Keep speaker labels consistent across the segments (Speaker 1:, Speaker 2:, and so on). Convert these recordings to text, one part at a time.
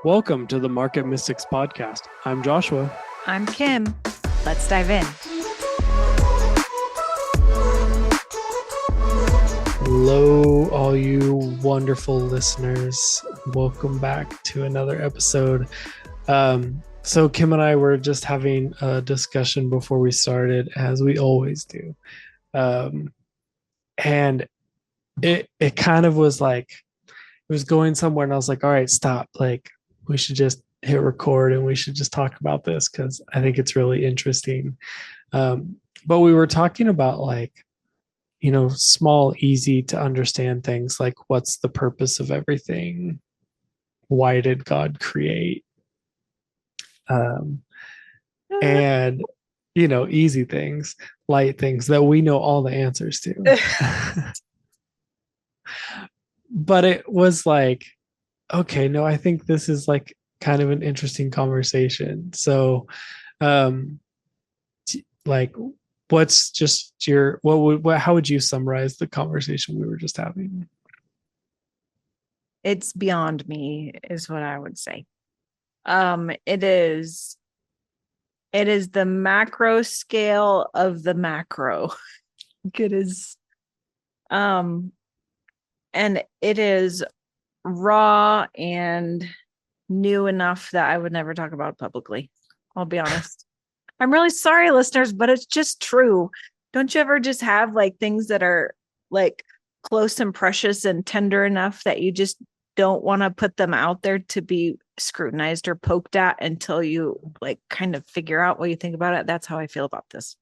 Speaker 1: Welcome to the Market Mystics podcast. I'm Joshua.
Speaker 2: I'm Kim. Let's dive in.
Speaker 1: Hello, all you wonderful listeners. Welcome back to another episode. So Kim and I were just having a discussion before we started, as we always do. And it kind of was like, it was going somewhere and I was like, all right, stop. Like, we should just hit record and we should just talk about this because I think it's really interesting. But we were talking about small, easy to understand things like what's the purpose of everything? Why did God create? And, easy things, light things that we know all the answers to. But it was like, okay, no, I think this is like kind of an interesting conversation. So, what's just how would you summarize the conversation we were just having?
Speaker 2: It's beyond me, is what I would say. It is the macro scale of the macro. It is, and it is raw and new enough that I would never talk about publicly. I'll be honest. I'm really sorry, listeners, but it's just true. Don't you ever just have like things that are like close and precious and tender enough that you just don't want to put them out there to be scrutinized or poked at until you like kind of figure out what you think about it? That's how I feel about this.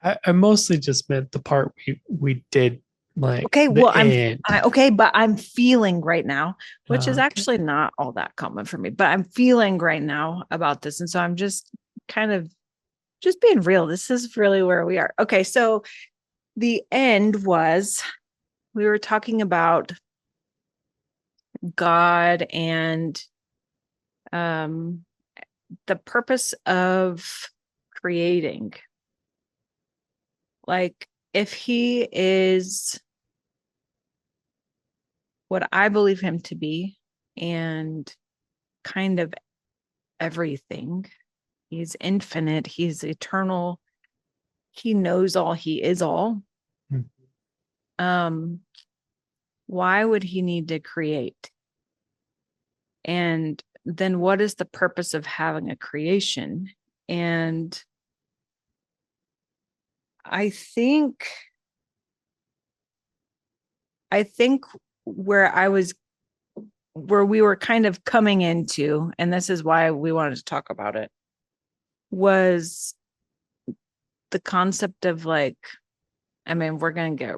Speaker 1: I mostly just meant the part we did. Like,
Speaker 2: okay, well, but I'm feeling right now, which is actually not all that common for me, but I'm feeling right now about this. And so I'm just kind of just being real. This is really where we are. Okay. So the end was, we were talking about God and the purpose of creating. Like, if he is what I believe him to be and kind of everything, he's infinite, he's eternal, he knows all, he is all. Why would he need to create? And then what is the purpose of having a creation? And I think where we were kind of coming into, and this is why we wanted to talk about it, was the concept of like, I mean, we're going to get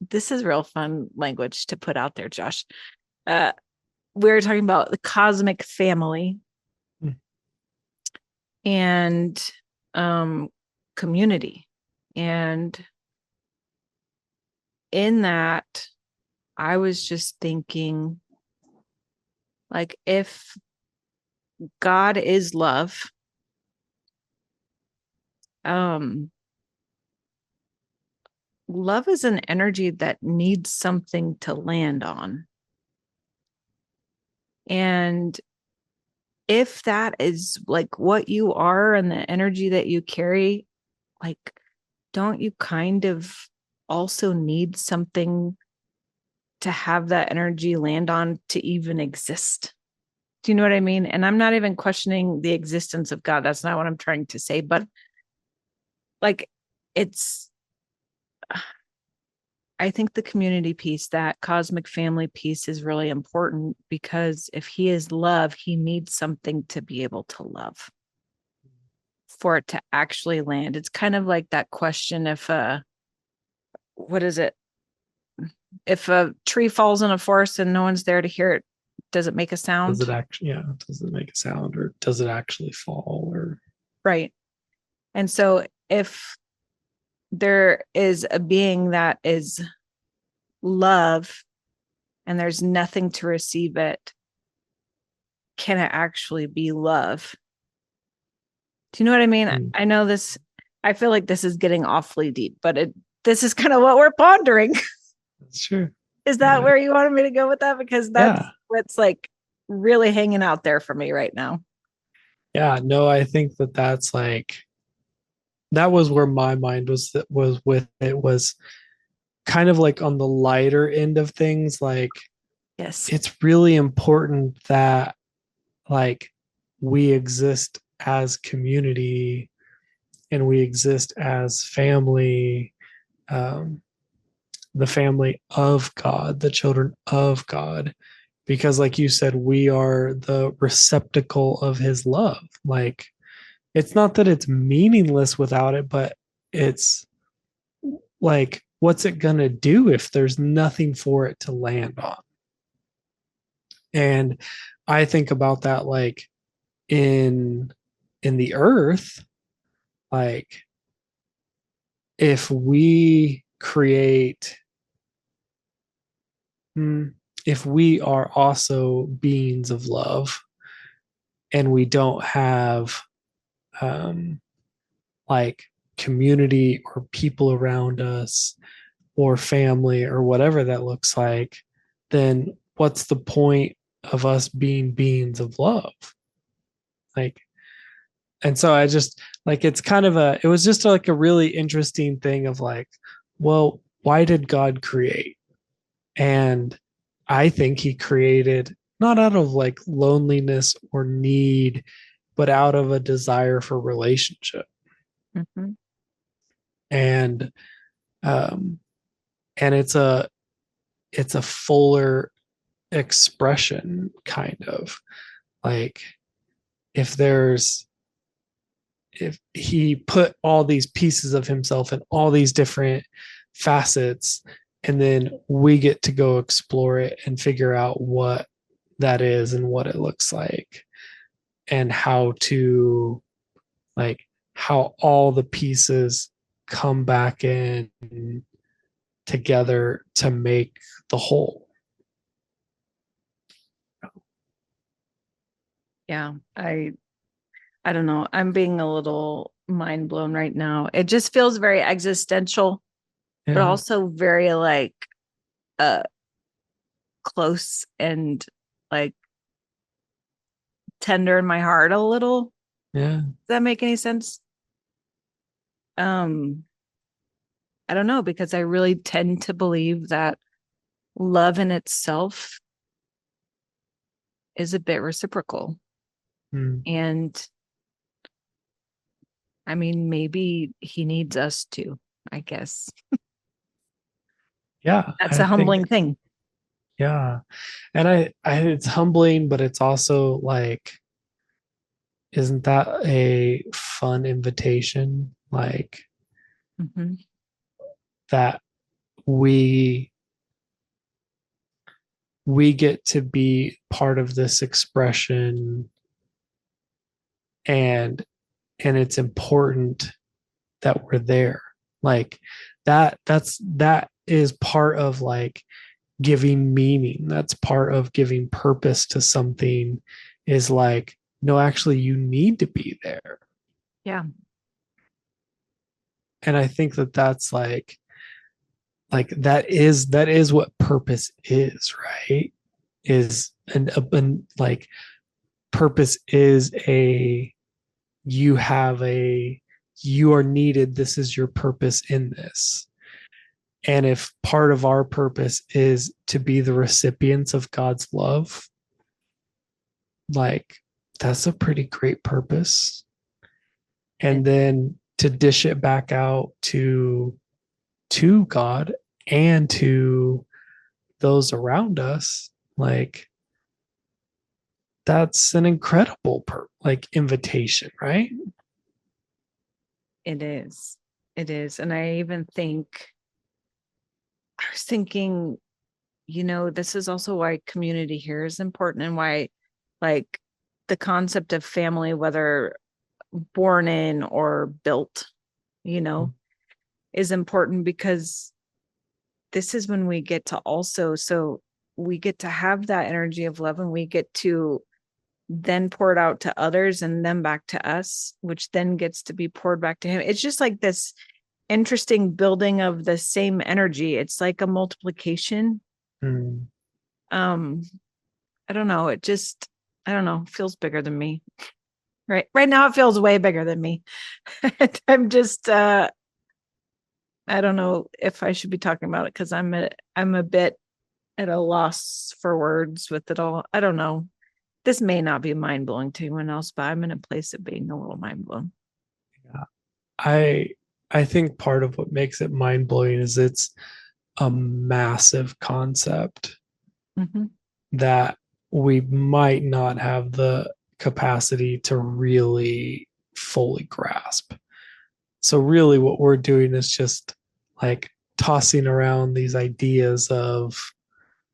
Speaker 2: this is real fun language to put out there, Josh. We're talking about the cosmic family and community. And in that, I was just thinking, like, if God is love, love is an energy that needs something to land on. And if that is like what you are and the energy that you carry, like, don't you kind of also need something to have that energy land on to even exist? Do you know what I mean? And I'm not even questioning the existence of God. That's not what I'm trying to say, but like, I think the community piece, that cosmic family piece, is really important, because if he is love, he needs something to be able to love for it to actually land. It's kind of like that question, if what is it? If a tree falls in a forest and no one's there to hear it, does it make a sound?
Speaker 1: Does it make a sound, or does it actually fall? Or
Speaker 2: right. And so if there is a being that is love and there's nothing to receive it, can it actually be love? Do you know what I mean? I know this, I feel like this is getting awfully deep, but this is kind of what we're pondering.
Speaker 1: That's true.
Speaker 2: Is that where you wanted me to go with that? Because that's what's like really hanging out there for me right now.
Speaker 1: Yeah, no, I think that that's like that was where my mind was with it was kind of like on the lighter end of things. Like
Speaker 2: Yes.
Speaker 1: it's really important that like we exist as community and we exist as family, um, the family of God, the children of God, because like you said, we are the receptacle of his love. Like it's not that it's meaningless without it, but it's like, what's it going to do if there's nothing for it to land on? And I think about that like in the earth, like if we create if we are also beings of love and we don't have um like community or people around us or family or whatever that looks like, then what's the point of us being beings of love? Like, and so I just like it's kind of a it was just like a really interesting thing of like, well, why did God create? And I think he created not out of like loneliness or need, but out of a desire for relationship.
Speaker 2: Mm-hmm.
Speaker 1: And um and it's a fuller expression kind of like if there's if he put all these pieces of himself in all these different facets and then we get to go explore it and figure out what that is and what it looks like and how to like how all the pieces come back in together to make the whole.
Speaker 2: Yeah. I don't know. I'm being a little mind blown right now. It just feels very existential, but
Speaker 1: Yeah,
Speaker 2: also very like uh close and like tender in my heart a little. Does
Speaker 1: yeah,
Speaker 2: that make any sense? Um, I don't know because I really tend to believe that love in itself is a bit reciprocal.
Speaker 1: mm,
Speaker 2: And I mean, maybe he needs us to, I guess.
Speaker 1: yeah.
Speaker 2: That's
Speaker 1: I
Speaker 2: a
Speaker 1: think
Speaker 2: humbling thing.
Speaker 1: yeah, and it's humbling, but it's also like, isn't that a fun invitation? Like
Speaker 2: Mm-hmm.
Speaker 1: that we we get to be part of this expression and it's important that we're there like that is part of like giving meaning, that's part of giving purpose to something is like no actually you need to be there.
Speaker 2: Yeah,
Speaker 1: And I think that that's like that is what purpose is, right? Is and like purpose is a you have a you are needed, this is your purpose in this. And if part of our purpose is to be the recipients of God's love, like that's a pretty great purpose.
Speaker 2: it,
Speaker 1: And then to dish it back out to God and to those around us, like that's an incredible like invitation, right?
Speaker 2: it is. It is. And I even think, I was thinking, this is also why community here is important and why, like, the concept of family, whether born in or built, you know, is important because this is when we get to also, so we get to have that energy of love and we get to then pour it out to others and then back to us, which then gets to be poured back to him. It's just like this interesting building of the same energy. It's like a multiplication.
Speaker 1: Mm.
Speaker 2: Um, I don't know. It just, I don't know, feels bigger than me. Right now it feels way bigger than me. I'm just I don't know if I should be talking about it because I'm a bit at a loss for words with it all. I don't know. This may not be mind blowing to anyone else, but I'm in a place of being a little mind blown.
Speaker 1: Yeah. I I think part of what makes it mind blowing is it's a massive concept
Speaker 2: Mm-hmm.
Speaker 1: that we might not have the capacity to really fully grasp. So really what we're doing is just like tossing around these ideas of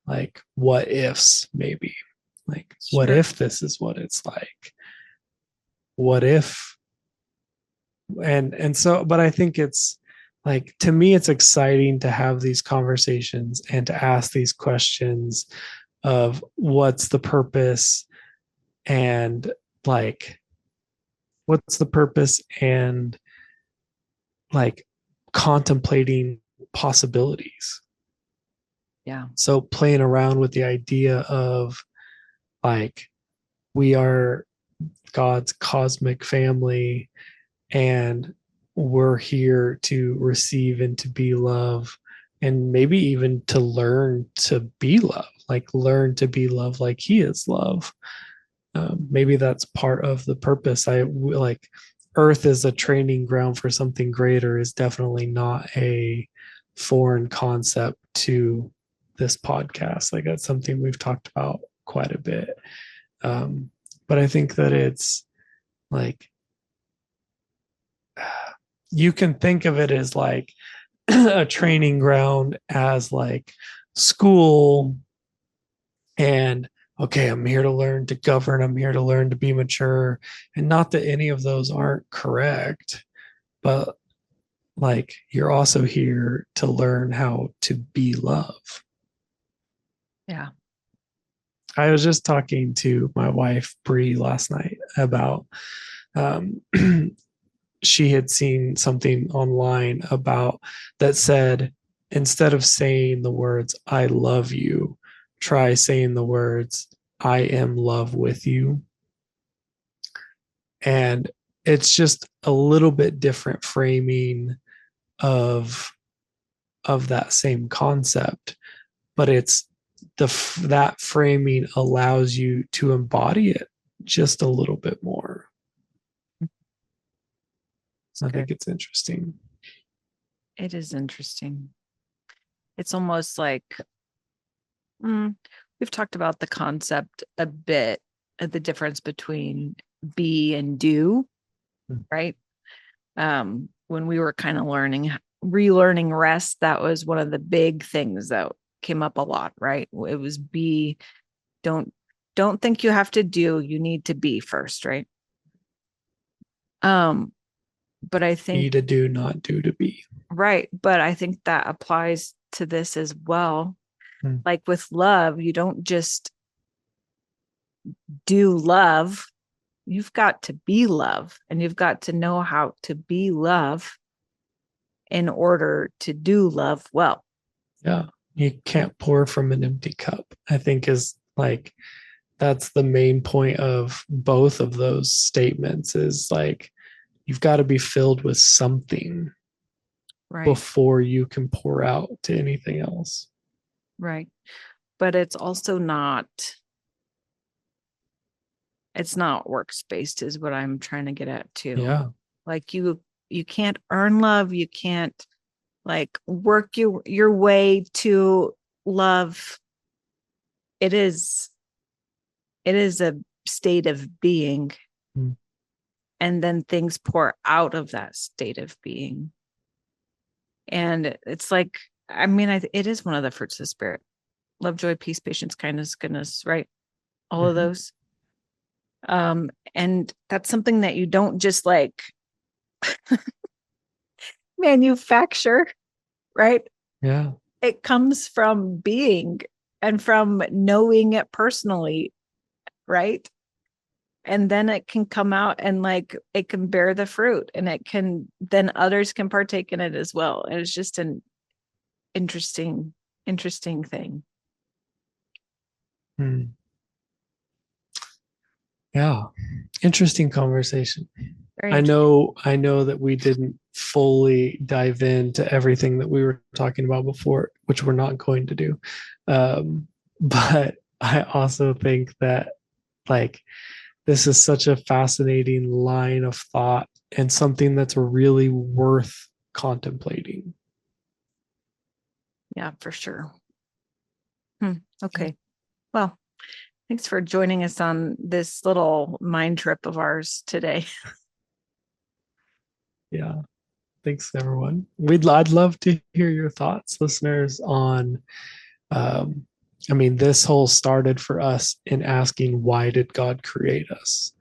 Speaker 1: like what ifs maybe. Like what
Speaker 2: Sure.
Speaker 1: if this is what it's like? What if and so but I think it's like to me it's exciting to have these conversations and to ask these questions of what's the purpose and like what's the purpose and like contemplating possibilities.
Speaker 2: Yeah.
Speaker 1: So playing around with the idea of like we are God's cosmic family and we're here to receive and to be love and maybe even to learn to be love, like learn to be love like he is love. Maybe that's part of the purpose. I like Earth is a training ground for something greater is definitely not a foreign concept to this podcast. Like that's something we've talked about quite a bit. But I think that it's like you can think of it as like a training ground as like school and okay, I'm here to learn to govern, I'm here to learn to be mature. And not that any of those aren't correct, but like you're also here to learn how to be love.
Speaker 2: Yeah.
Speaker 1: I was just talking to my wife, Bree, last night about um, she had seen something online about that said, instead of saying the words, I love you, try saying the words, I am love with you. And it's just a little bit different framing of that same concept, but it's that framing allows you to embody it just a little bit more.
Speaker 2: It's
Speaker 1: I
Speaker 2: good.
Speaker 1: think it's interesting.
Speaker 2: It is interesting. It's almost like mm, we've talked about the concept a bit of the difference between be and do, right? When we were kind of relearning rest, that was one of the big things that came up a lot, right? It was be, don't don't think you have to do, you need to be first, right? Um, but I
Speaker 1: Be
Speaker 2: think
Speaker 1: to do, not do to be.
Speaker 2: right, but I think that applies to this as well.
Speaker 1: Hmm.
Speaker 2: Like with love, you don't just do love, you've got to be love and you've got to know how to be love in order to do love well.
Speaker 1: Yeah. You can't pour from an empty cup, I think is like that's the main point of both of those statements is like you've got to be filled with something
Speaker 2: Right.
Speaker 1: before you can pour out to anything else.
Speaker 2: Right. But it's not works based is what I'm trying to get at too.
Speaker 1: Yeah.
Speaker 2: Like you can't earn love, you can't like work your way to love. It is a state of being,
Speaker 1: Mm.
Speaker 2: and then things pour out of that state of being. And it's like, I mean, it is one of the fruits of the spirit: love, joy, peace, patience, kindness, goodness, right? All of
Speaker 1: Mhm.
Speaker 2: those. And that's something that you don't just like manufacture, right?
Speaker 1: Yeah.
Speaker 2: It comes from being and from knowing it personally, right? And then it can come out and like it can bear the fruit, and it can then others can partake in it as well. And it's just an interesting thing.
Speaker 1: Mm. Yeah. Interesting conversation.
Speaker 2: Very
Speaker 1: I
Speaker 2: interesting.
Speaker 1: know that we didn't fully dive into everything that we were talking about before, which we're not going to do. But I also think that like this is such a fascinating line of thought and something that's really worth contemplating.
Speaker 2: Yeah, for sure. Okay. Well, thanks for joining us on this little mind trip of ours today.
Speaker 1: Yeah. Thanks, everyone. I'd love to hear your thoughts, listeners, on um, I mean, this whole started for us in asking, why did God create us?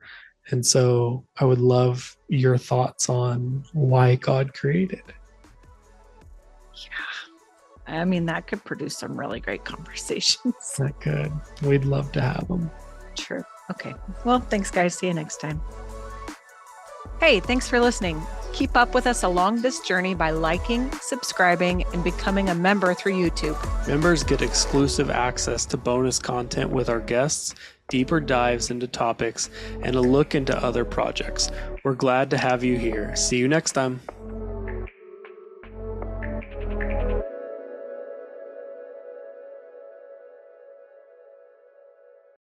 Speaker 1: And so I would love your thoughts on why God created.
Speaker 2: Yeah. I mean, that could produce some really great conversations.
Speaker 1: That could. We'd love to have them.
Speaker 2: True. Okay. Well, thanks, guys. See you next time. Hey, thanks for listening. Keep up with us along this journey by liking, subscribing, and becoming a member through YouTube.
Speaker 1: Members get exclusive access to bonus content with our guests, deeper dives into topics, and a look into other projects. We're glad to have you here. See you next time.